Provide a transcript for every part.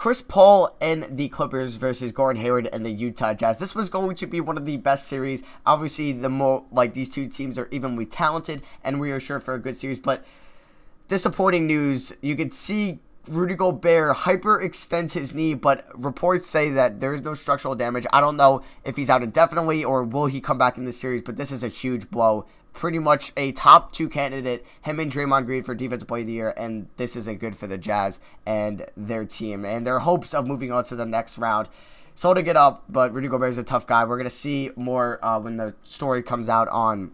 Chris Paul and the Clippers versus Gordon Hayward and the Utah Jazz. This was going to be one of the best series. Obviously, the more these two teams are evenly talented, and we are sure for a good series. But disappointing news. You could see Rudy Gobert hyperextends his knee, but reports say that there is no structural damage. I don't know if he's out indefinitely or will he come back in this series, but this is a huge blow. Pretty much a top 2 candidate, him and Draymond Green for Defensive Player of the Year, and this isn't good for the Jazz and their team and their hopes of moving on to the next round. So to get up, but Rudy Gobert is a tough guy. We're going to see more when the story comes out on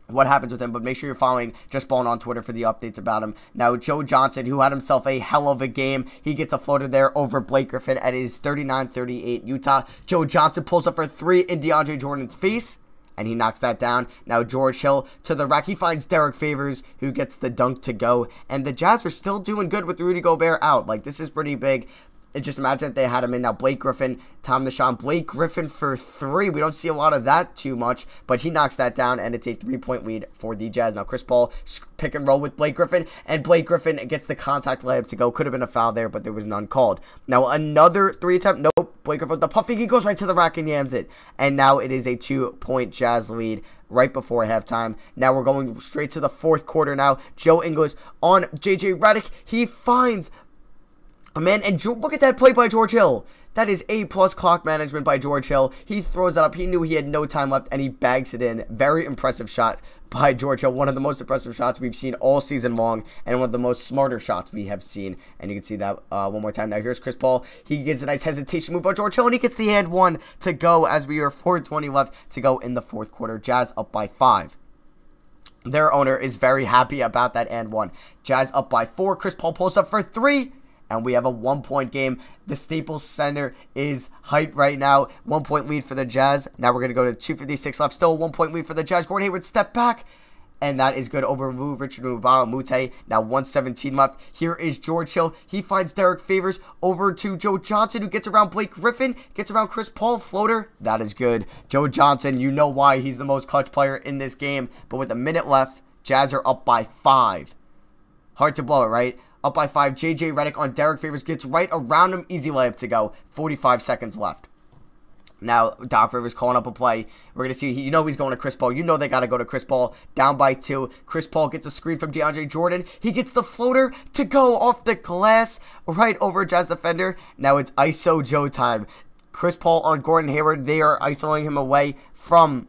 what happens with him, but make sure you're following Just Ballin' on Twitter for the updates about him. Now, Joe Johnson, who had himself a hell of a game, he gets a floater there over Blake Griffin at his 39-38 Utah. Joe Johnson pulls up for 3 in DeAndre Jordan's face, and he knocks that down. Now George Hill to the rack. He finds Derek Favors, who gets the dunk to go. And the Jazz are still doing good with Rudy Gobert out. Like, this is pretty big. Just imagine if they had him in. Now Blake Griffin, Tom Deshaun. Blake Griffin for 3. We don't see a lot of that too much, but he knocks that down, and it's a 3-point lead for the Jazz. Now Chris Paul pick and roll with Blake Griffin, and Blake Griffin gets the contact layup to go. Could have been a foul there, but there was none called. Now another 3 attempt. Nope. Blake Griffin with the puffing. He goes right to the rack and yams it. And now it is a 2-point Jazz lead right before halftime. Now we're going straight to the 4th quarter now. Joe Ingles on J.J. Redick. He finds man, and look at that play by George Hill. That is A-plus clock management by George Hill. He throws that up. He knew he had no time left, and he bags it in. Very impressive shot by George Hill. One of the most impressive shots we've seen all season long, and one of the most smarter shots we have seen. And you can see that one more time. Now here's Chris Paul. He gets a nice hesitation move on George Hill, and he gets the and 1 to go as we are 4:20 left to go in the 4th quarter. Jazz up by 5. Their owner is very happy about that and 1. Jazz up by 4. Chris Paul pulls up for 3. And we have a 1-point game. The Staples Center is hyped right now. 1-point lead for the Jazz. Now we're going to go to 2:56 left. Still a 1-point lead for the Jazz. Gordon Hayward step back. And that is good over Richard Mute. Now 1:17 left. Here is George Hill. He finds Derek Favors over to Joe Johnson, who gets around Blake Griffin. Gets around Chris Paul. Floater. That is good. Joe Johnson, you know why he's the most clutch player in this game. But with a minute left, Jazz are up by 5. Hard to blow it, right? Up by 5. J.J. Redick on Derek Favors. Gets right around him. Easy layup to go. 45 seconds left. Now, Doc Rivers calling up a play. We're going to see, you know he's going to Chris Paul. You know they got to go to Chris Paul. Down by 2. Chris Paul gets a screen from DeAndre Jordan. He gets the floater to go off the glass right over Jazz defender. Now it's ISO Joe time. Chris Paul on Gordon Hayward. They are isolating him away from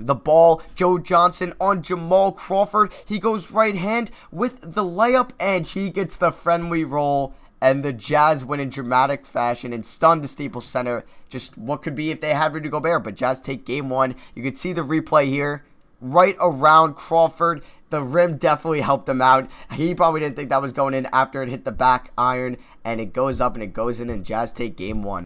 the ball. Joe Johnson on Jamal Crawford. He goes right hand with the layup, and he gets the friendly roll. And the Jazz win in dramatic fashion and stun the Staples Center. Just what could be if they had Rudy Gobert. But Jazz take game 1. You can see the replay here. Right around Crawford. The rim definitely helped him out. He probably didn't think that was going in after it hit the back iron. And it goes up and it goes in, and Jazz take game 1.